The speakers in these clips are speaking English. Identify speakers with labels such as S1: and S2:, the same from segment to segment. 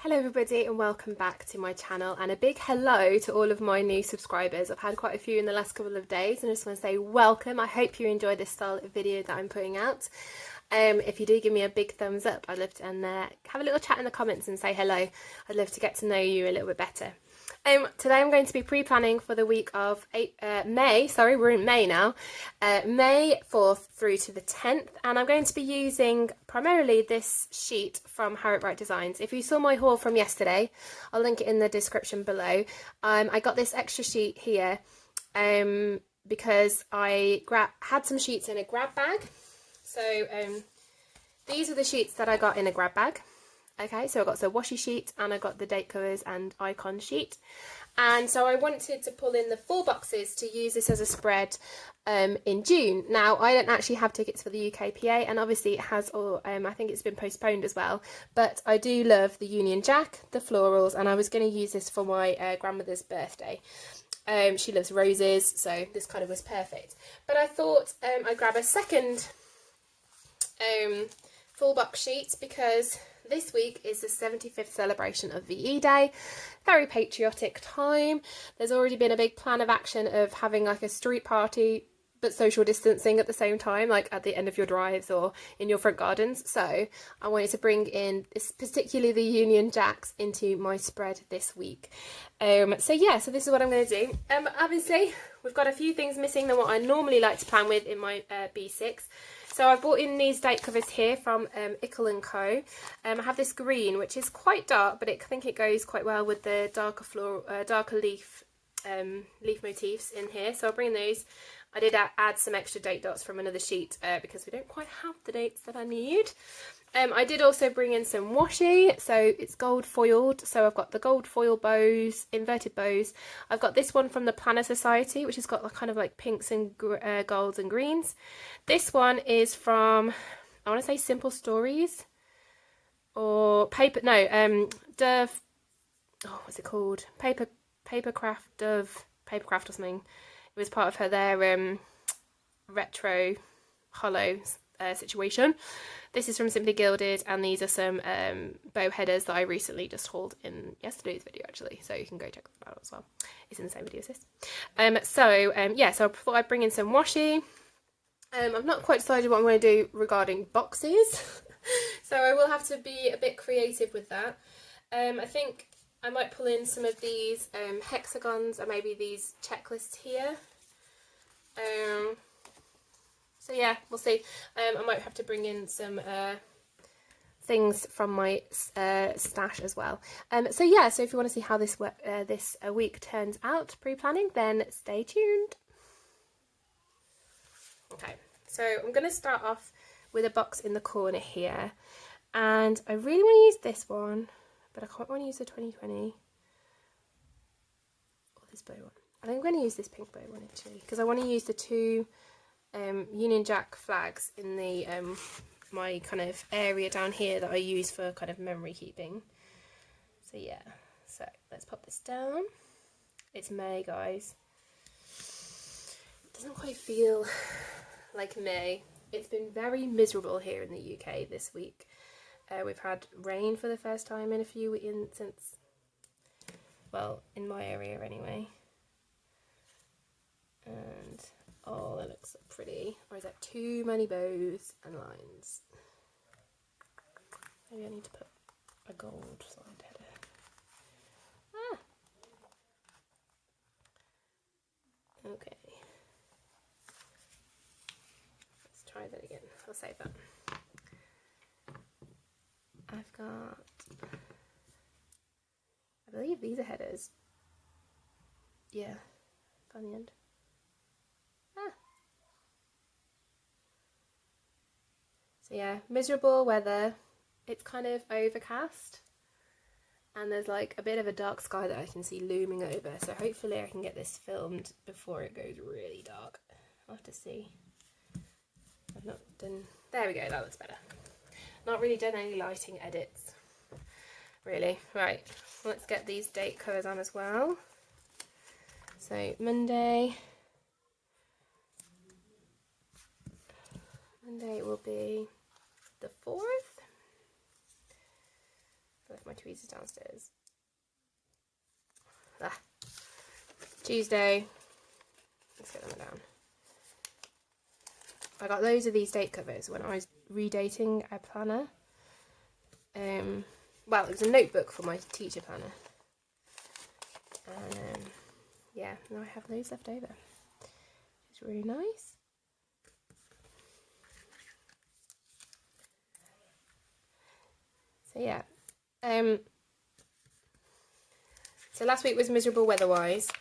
S1: Hello everybody and welcome back to my channel, and a big hello to all of my new subscribers. I've had quite a few in the last couple of days and I just want to say welcome. I hope you enjoy this style of video that I'm putting out. If you do, give me a big thumbs up. I'd love to, and have a little chat in the comments and say hello. I'd love to get to know you a little bit better. Today I'm going to be pre-planning for the week of May, sorry, we're in May now, May 4th through to the 10th, and I'm going to be using primarily this sheet from Harriet Wright Designs. If you saw my haul from yesterday, I'll link it in the description below. I got this extra sheet here because I had some sheets in a grab bag, so these are the sheets that I got in a grab bag. Okay, so I got the washi sheet and I got the date covers and icon sheet, and so I wanted to pull in the 4 boxes to use this as a spread in June. Now I don't actually have tickets for the UKPA, and obviously it has all, I think it's been postponed as well, but I do love the Union Jack, the florals, and I was going to use this for my grandmother's birthday. She loves roses, so this kind of was perfect, but I thought I'd grab a second full box sheet because this week is the 75th celebration of VE Day. Very patriotic time. There's already been a big plan of action of having like a street party but social distancing at the same time, like at the end of your drives or in your front gardens. So I wanted to bring in this, particularly the Union Jacks, into my spread this week. So yeah, so this is what I'm going to do. Obviously we've got a few things missing than what I normally like to plan with in my B6. So I've bought in these date covers here from Ickle & Co. I have this green, which is quite dark, but I think it goes quite well with the darker leaf motifs in here. So I'll bring those. I did add some extra date dots from another sheet because we don't quite have the dates that I need. I did also bring in some washi, so it's gold foiled. So I've got the gold foil bows, inverted bows. I've got this one from the Planner Society, which has got like, kind of like pinks and golds and greens. This one is from, I want to say Simple Stories or Dove. Oh, what's it called? Papercraft or something. It was part of their retro hollow situation. This is from Simply Gilded, and these are some bow headers that I recently just hauled in yesterday's video actually, so you can go check them out as well. It's in the same video as this. Yeah, so I thought I'd bring in some washi. I've not quite decided what I'm going to do regarding boxes, so I will have to be a bit creative with that. I think I might pull in some of these hexagons, or maybe these checklists here. So yeah, we'll see. I might have to bring in some things from my stash as well. So yeah, so if you want to see how this week turns out pre-planning, then stay tuned. Okay, so I'm going to start off with a box in the corner here, and I really want to use this one, but I can't want to use the 2020 or this bow one. I think I'm going to use this pink bow one actually, because I want to use the 2 Union Jack flags in the my kind of area down here that I use for kind of memory keeping. So yeah, so let's pop this down. It's May, guys. It doesn't quite feel like May. It's been very miserable here in the UK this week. We've had rain for the first time in a few weeks since, well, in my area anyway. And oh, that looks so pretty. Or is that too many bows and lines? Maybe I need to put a gold side header. Ah! Okay. Let's try that again. I'll save that. I've got, I believe these are headers. Yeah, on the end. So yeah, miserable weather. It's kind of overcast, and there's like a bit of a dark sky that I can see looming over. So hopefully I can get this filmed before it goes really dark. I'll have to see. I've not done, there we go, that looks better. Not really done any lighting edits, really. Right, let's get these date covers on as well. So Monday will be the 4th. my tweezers downstairs. Tuesday. Let's get them down. I got loads of these date covers when I was redating a planner. Well, it was a notebook for my teacher planner. And yeah, now I have loads left over. It's really nice. So yeah. So last week was miserable weather-wise.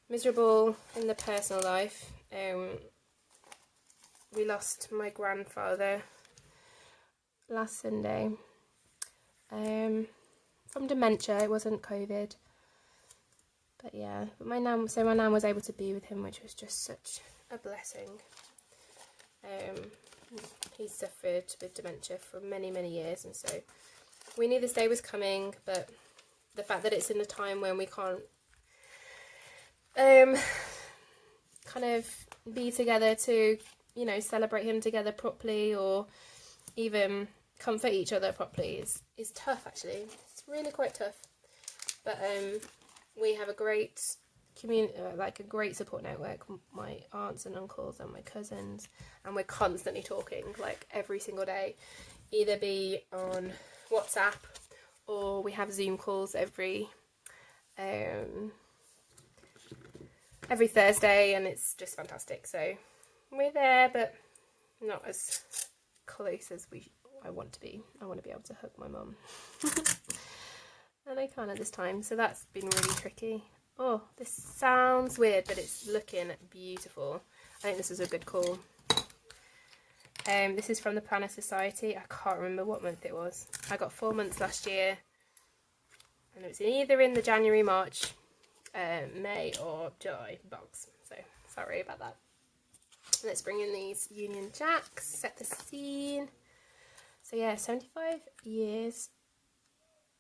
S1: Miserable in the personal life. We lost my grandfather last Sunday. From dementia. It wasn't COVID. But yeah, but my nan was able to be with him, which was just such a blessing. He suffered with dementia for many, many years, and so we knew this day was coming, but the fact that it's in a time when we can't kind of be together to, you know, celebrate him together properly, or even comfort each other properly is tough. Actually, it's really quite tough. But we have a great community, like a great support network. My aunts and uncles and my cousins, and we're constantly talking, like every single day, either be on WhatsApp or we have Zoom calls every Thursday, and it's just fantastic. So we're there, but not as close as I want to be. I want to be able to hug my mum. And I can't at this time, so that's been really tricky. Oh, this sounds weird, but it's looking beautiful. I think this is a good call. This is from the Planner Society. I can't remember what month it was. I got 4 months last year, and it was either in the January, March, May or July box. So sorry about that. Let's bring in these Union Jacks, set the scene. So yeah, 75 years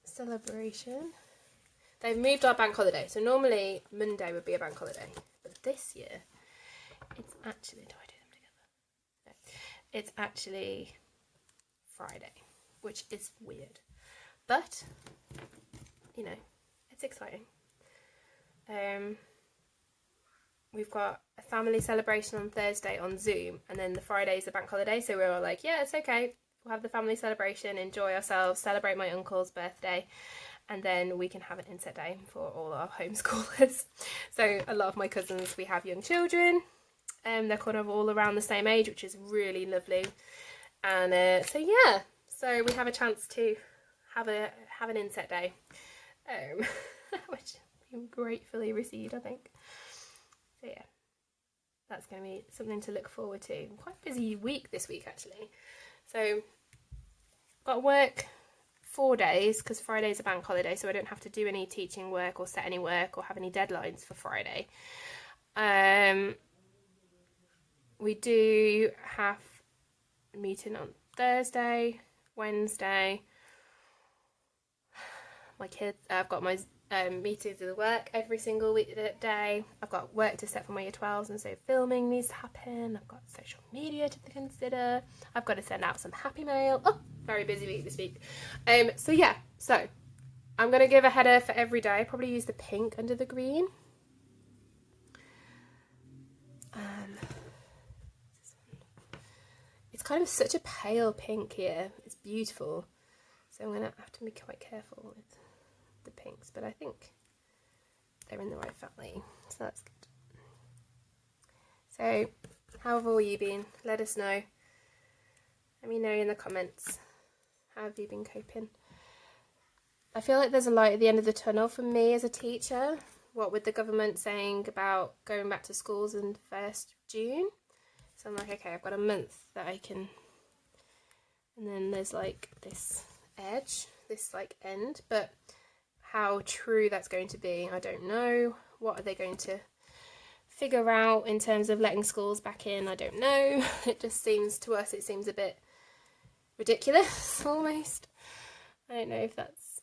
S1: celebration. They've moved our bank holiday, so normally Monday would be a bank holiday, but this year it's actually, do I do them together? No, it's actually Friday, which is weird, but you know, it's exciting. We've got a family celebration on Thursday on Zoom, and then the Friday is the bank holiday, so we're all like, yeah, it's okay, we'll have the family celebration, enjoy ourselves, celebrate my uncle's birthday, and then we can have an inset day for all our homeschoolers. So a lot of my cousins, we have young children, and they're kind of all around the same age, which is really lovely. And so yeah, so we have a chance to have an inset day, which we gratefully received, I think. So yeah, that's going to be something to look forward to. Quite a busy week this week actually. So got to work 4 days because Friday's a bank holiday, so I don't have to do any teaching work or set any work or have any deadlines for Friday. We do have a meeting on Thursday, Wednesday. My kids, I've got my meetings with work every single day. I've got work to set for my year 12s, and so filming needs to happen. I've got social media to consider. I've got to send out some happy mail. Oh, very busy week this week. So yeah, so I'm going to give a header for every day. Probably use the pink under the green. It's kind of such a pale pink here. It's beautiful. So I'm going to have to be quite careful with the pinks, but I think they're in the right family, so that's good. So how have all you been? Let us know. Let me know in the comments. How have you been coping? I feel like there's a light at the end of the tunnel for me as a teacher. What with the government saying about going back to schools on 1st June. So I'm like, okay, I've got a month that I can, and then there's like this edge, this like end, but how true that's going to be, I don't know. What are they going to figure out in terms of letting schools back in? I don't know. It just seems to us, it seems a bit ridiculous almost. I don't know if that's,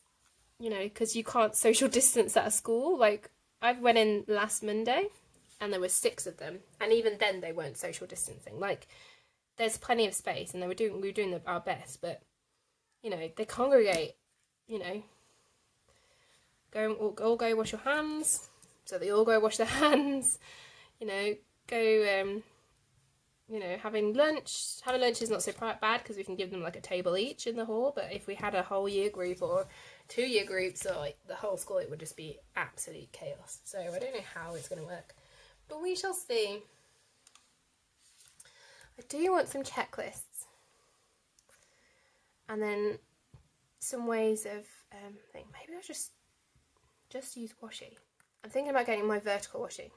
S1: you know, because you can't social distance at a school. Like I went in last Monday and there were 6 of them, and even then they weren't social distancing. Like there's plenty of space, and we were doing our best, but you know, they congregate you know, all go wash your hands. So they all go wash their hands. You know, go, you know, having lunch is not so bad because we can give them like a table each in the hall. But if we had a whole year group or 2-year groups or like the whole school, it would just be absolute chaos. So I don't know how it's going to work, but we shall see. I do want some checklists and then some ways of think maybe I'll just use washi. I'm thinking about getting my vertical washi,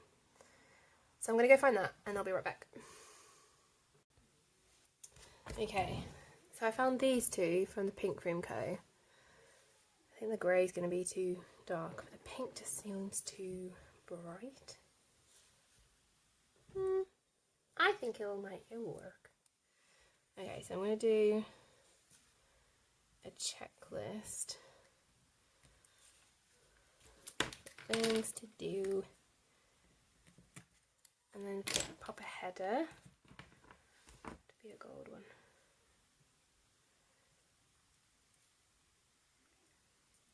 S1: so I'm going to go find that and I'll be right back. Okay, so I found these two from the Pink Room Co. I think the grey is going to be too dark, but the pink just seems too bright. I think it will work. Okay, so I'm going to do a checklist. Things to do. And then pop a header to be a gold one.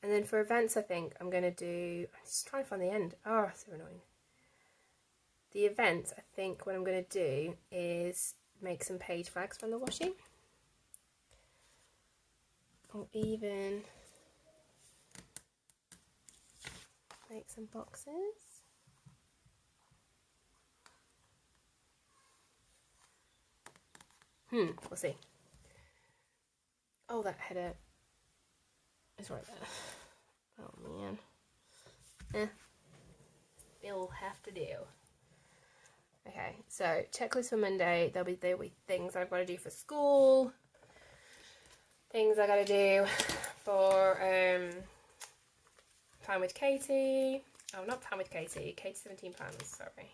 S1: And then for events, I think I'm going to do, I'm just trying to find the end. Oh, so annoying. The events, I think what I'm going to do is make some page flags from the washi. Or even make some boxes. We'll see. Oh, that header is right there. Oh man. It'll have to do. Okay, so checklist for Monday. There'll be things I've got to do for school. Things I got to do for plan with Katie. Oh, not plan with Katie. Katie 17 plans. Sorry.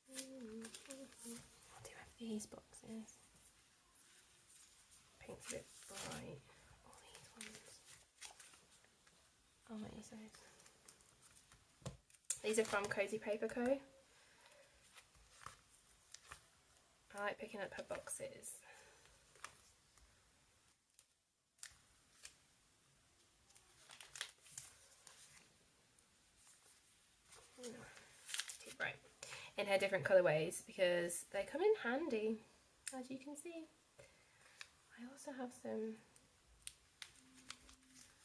S1: What do I have these boxes? Pink's a bit bright. All these ones. Oh, my size. These are from Cozy Paper Co. I like picking up her boxes. Too bright. In her different colourways because they come in handy, as you can see. I also have some.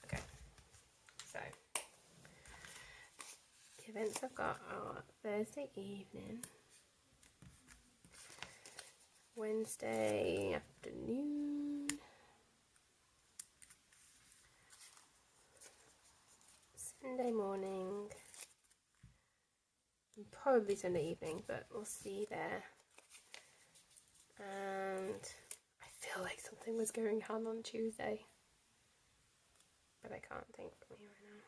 S1: Okay, so the events I've got are Thursday evening, Wednesday afternoon, Sunday morning, and probably Sunday evening, but we'll see there. And I feel like something was going on Tuesday, but I can't think from me right now.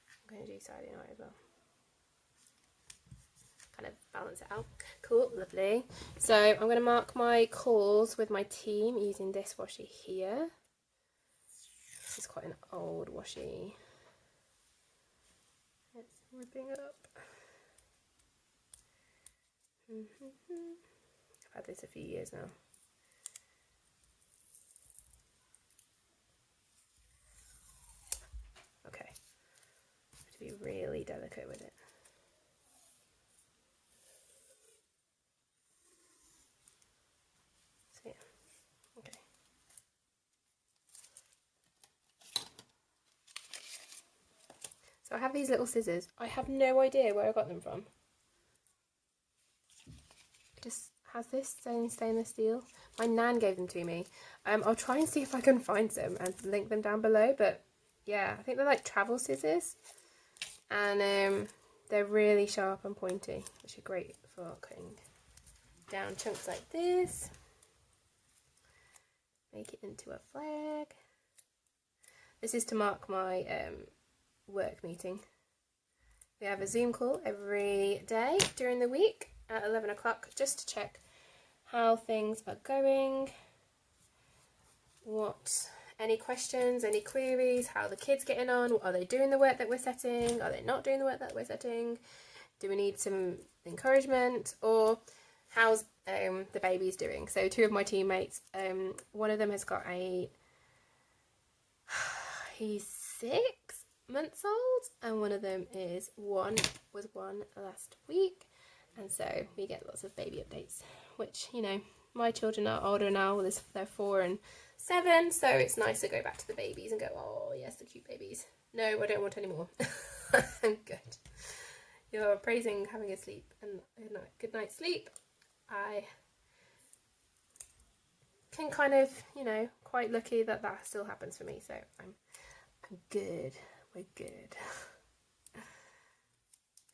S1: I'm going to do Saturday night as well. Kind of balance it out. Cool, lovely. So I'm going to mark my calls with my team using this washi here. This is quite an old washi. It's ripping up. I've had this a few years now. Okay, I have to be really delicate with it. So yeah, okay. So I have these little scissors. I have no idea where I got them from. Just has this stainless steel. My nan gave them to me. I'll try and see if I can find them and link them down below, but yeah, I think they're like travel scissors, and they're really sharp and pointy, which are great for cutting down chunks like this. Make it into a flag. This is to mark my work meeting. We have a Zoom call every day during the week at 11 o'clock just to check how things are going, any questions, any queries, how the kids getting on, are they doing the work that we're setting, are they not doing the work that we're setting, do we need some encouragement, or how's the babies doing. So two of my teammates, one of them has got a he's 6 months old, and one of them was one last week, and so we get lots of baby updates, which, you know, my children are older now. They're 4 and 7, so it's nice to go back to the babies and go, oh yes, the cute babies. No, I don't want any more. I'm good. You're praising having a sleep and a good night's sleep. I can kind of, you know, quite lucky that that still happens for me, so I'm good. We're good.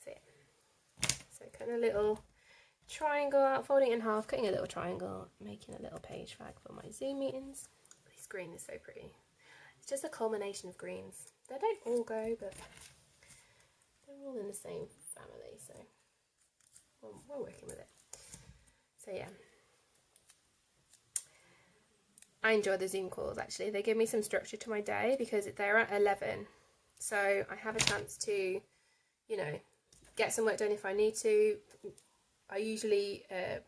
S1: So yeah. So cutting a little triangle out, folding it in half, cutting a little triangle, making a little page flag for my Zoom meetings. This green is so pretty. It's just a culmination of greens. They don't all go, but they're all in the same family, so we're working with it. So yeah. I enjoy the Zoom calls, actually. They give me some structure to my day because they're at 11. So I have a chance to, you know, get some work done if I need to. I usually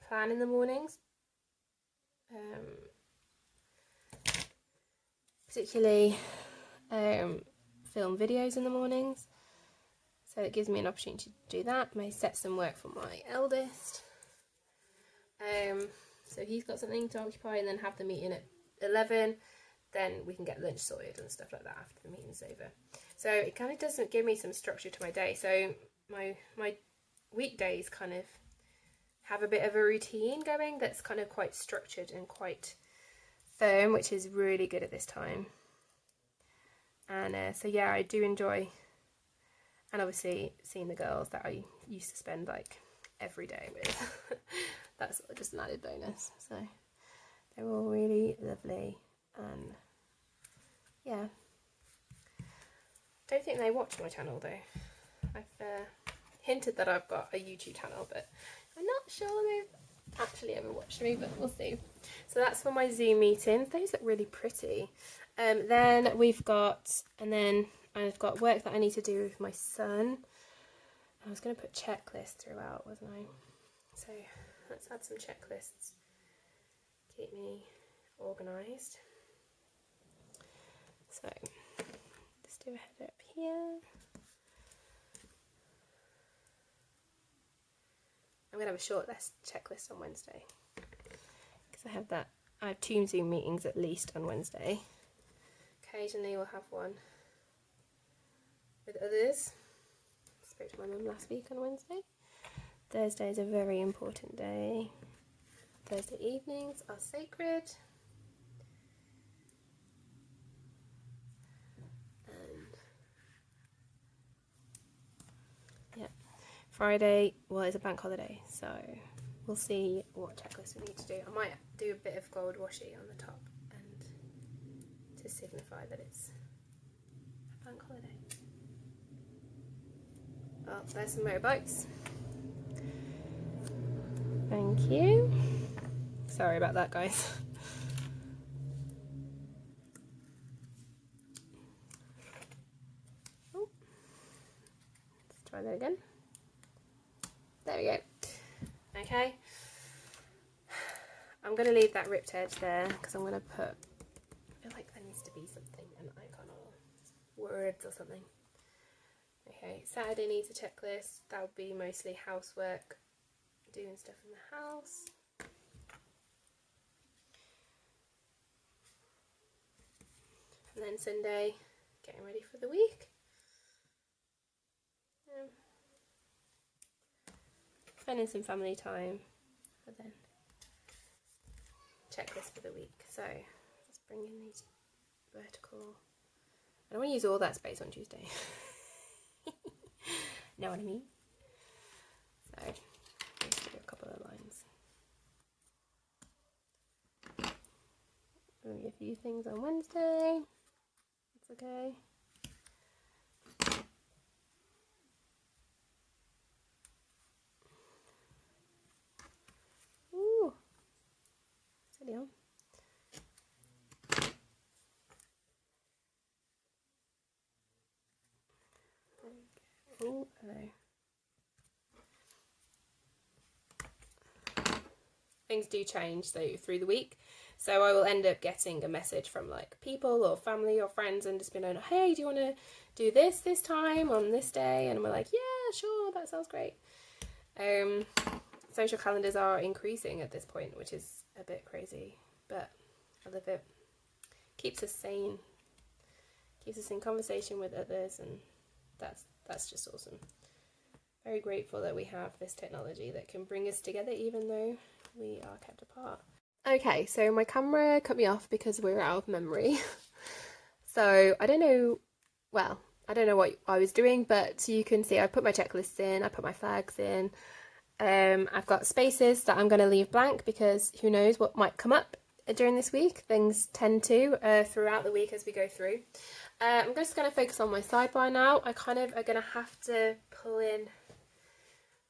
S1: plan in the mornings. Particularly film videos in the mornings. So it gives me an opportunity to do that. May set some work for my eldest. So he's got something to occupy, and then have the meeting at 11. Then we can get lunch sorted and stuff like that after the meeting's over. So it kind of doesn't give me some structure to my day. So my weekdays kind of have a bit of a routine going that's kind of quite structured and quite firm, which is really good at this time. And so yeah, I do enjoy, and obviously seeing the girls that I used to spend like every day with. That's just an added bonus. So they're all really lovely, and yeah. Don't think they watch my channel though. I've hinted that I've got a YouTube channel, but I'm not sure they've actually ever watched me, but we'll see. So that's for my Zoom meetings. Those look really pretty. Then I've got work that I need to do with my son. I was going to put checklists throughout, wasn't I? So let's add some checklists. Keep me organised. So let's do a header up here. I'm going to have a short checklist on Wednesday because I have 2 Zoom meetings at least on Wednesday. Occasionally we'll have one with others. I spoke to my mum last week on Wednesday. Thursday is a very important day. Thursday evenings are sacred. And yeah, Friday, well, it's a bank holiday, so we'll see what checklist we need to do. I might do a bit of gold washi on the top and to signify that it's a bank holiday. Oh, there's some motorbikes. Thank you. Sorry about that, guys. Oh. Let's try that again. There we go. Okay. I'm going to leave that ripped edge there because I'm going to put, I feel like there needs to be something, an icon or words or something. Okay, Saturday needs a checklist. That would be mostly housework, doing stuff in the house. And then Sunday, getting ready for the week. Spending some family time, and then checklist for the week. So let's bring in these vertical. I don't want to use all that space on Tuesday. Know what I mean? So let's do a couple of lines. Maybe a few things on Wednesday. That's okay. Ooh, steady on. Oh, hello. Things do change, so through the week. So I will end up getting a message from like people or family or friends and just being like, hey, do you want to do this time on this day? And we're like, yeah, sure, that sounds great. Social calendars are increasing at this point, which is a bit crazy, but I love it. Keeps us sane, keeps us in conversation with others, and that's just awesome. Very grateful that we have this technology that can bring us together even though we are kept apart. Okay, so my camera cut me off because we were out of memory. So I don't know what I was doing, but you can see I put my checklists in, I put my flags in. I've got spaces that I'm going to leave blank because who knows what might come up during this week. Things tend to throughout the week as we go through. I'm just going to focus on my sidebar now. I kind of are going to have to pull in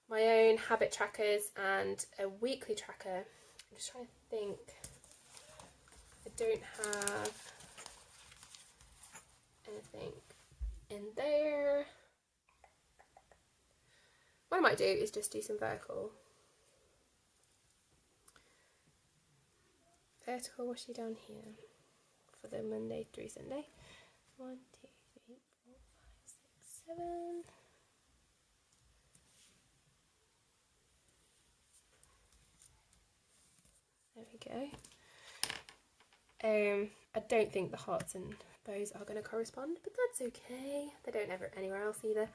S1: my own habit trackers and a weekly tracker. I'm just trying to think. I don't have anything in there. What I might do is just do some vertical washi down here for the Monday through Sunday. 1, 2, 3, 4, 5, 6, 7. There we go. I don't think the hearts and bows are going to correspond, but that's okay. They don't ever anywhere else either.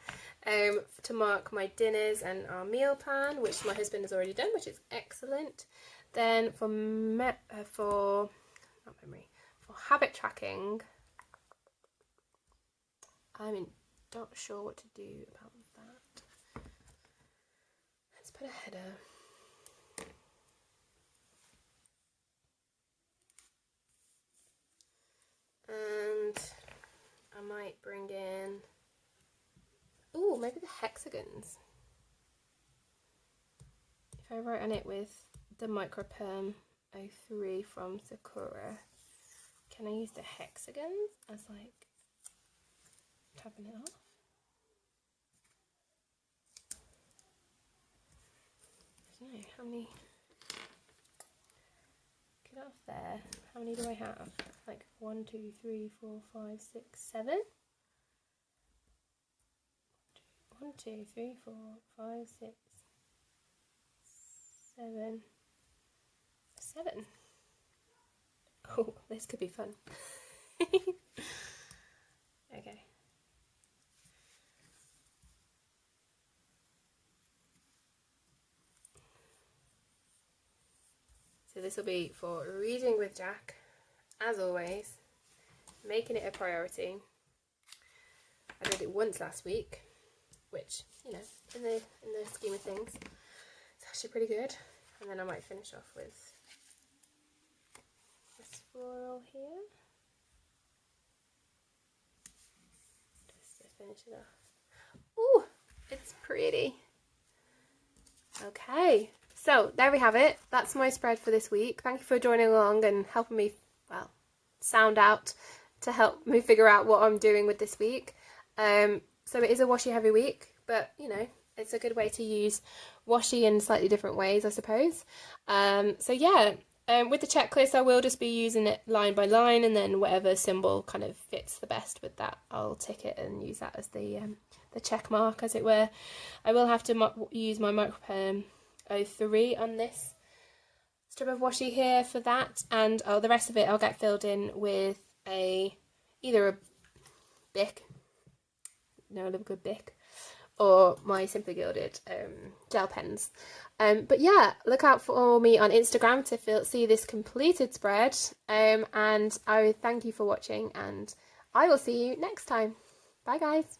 S1: To mark my dinners and our meal plan, which my husband has already done, which is excellent. Then for habit tracking, I'm not sure what to do about that. Let's put a header. And I might bring in, maybe the hexagons. If I write on it with the Microperm 03 from Sakura, can I use the hexagons as like tapping it off? I don't know, how many, get off there, how many do I have? Like 1, 2, 3, 4, 5, 6, 7. 1, 2, 3, 4, 5, 6, 7. 7. Oh, this could be fun. Okay. So this will be for reading with Jack, as always, making it a priority. I did it once last week, which, you know, in the scheme of things, it's actually pretty good. And then I might finish off with this floral here, just to finish it off. Ooh, it's pretty. Okay, so there we have it. That's my spread for this week. Thank you for joining along and helping me, well, sound out to help me figure out what I'm doing with this week. So it is a washi heavy week, but you know, it's a good way to use washi in slightly different ways, I suppose. So yeah, with the checklist, I will just be using it line by line, and then whatever symbol kind of fits the best with that, I'll tick it and use that as the check mark, as it were. I will have to use my Microperm 03 on this strip of washi here for that, and the rest of it I'll get filled in with either a Bic, a good Bic, or my Simply Gilded gel pens. But yeah, look out for me on Instagram to see this completed spread, and I thank you for watching, and I will see you next time. Bye guys.